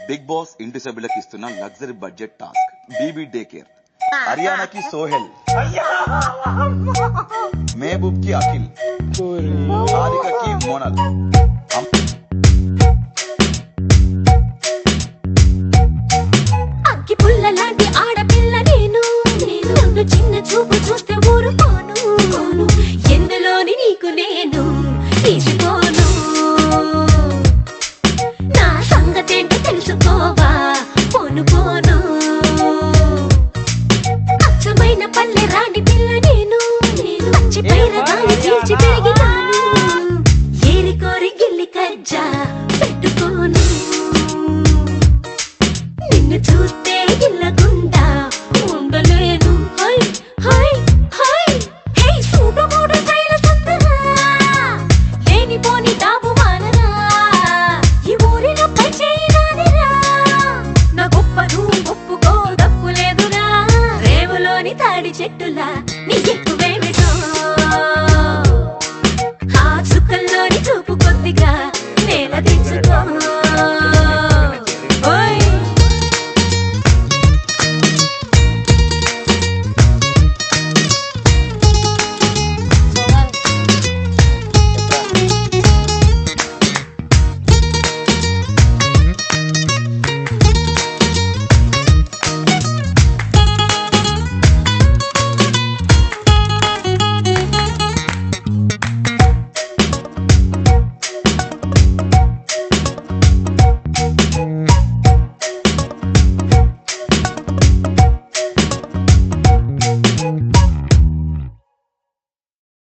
Big boss ఇంటి సభ్యులకు ఇస్తున్న luxury budget task BB day care. హర్యానాకి సోహెల్, మహబూబ్ కి అఖిల్, హారికకి మోనల్. అగ్గి పుల్ల లాంటి ఆడపిల్ల నేను, నన్ను చిన్న చూపు చూస్తే ఊరుకోను. ఎందులోని నీకు నేను తీసుకోను. నా సంగతేంటో తెలుసుకోవా పోను పోను. అచ్చమైన పల్లె రాణి పిల్ల నేను, పచ్చి పైన గాలి చీల్చి పెరిగినాను. ఏరి కోరి గిల్లి కజ్జా పెట్టుకోను. నిన్ను చూస్తే గిల్లగుండా ఉండలేను. హై హై హై హే సూడు మూడు రైల సందరా, లేనిపోని డాబు మానరా. ఈ ఊరిలో పై చేయనాదిరా, నా గొప్పను ఒప్పుకో తప్పులేదురా. రేవులోని తాడి చెట్టులా నీ ఎక్కువేమిటో, ఆ చుక్కల్లోని చూపు కొద్దిగా నేల దించుకో.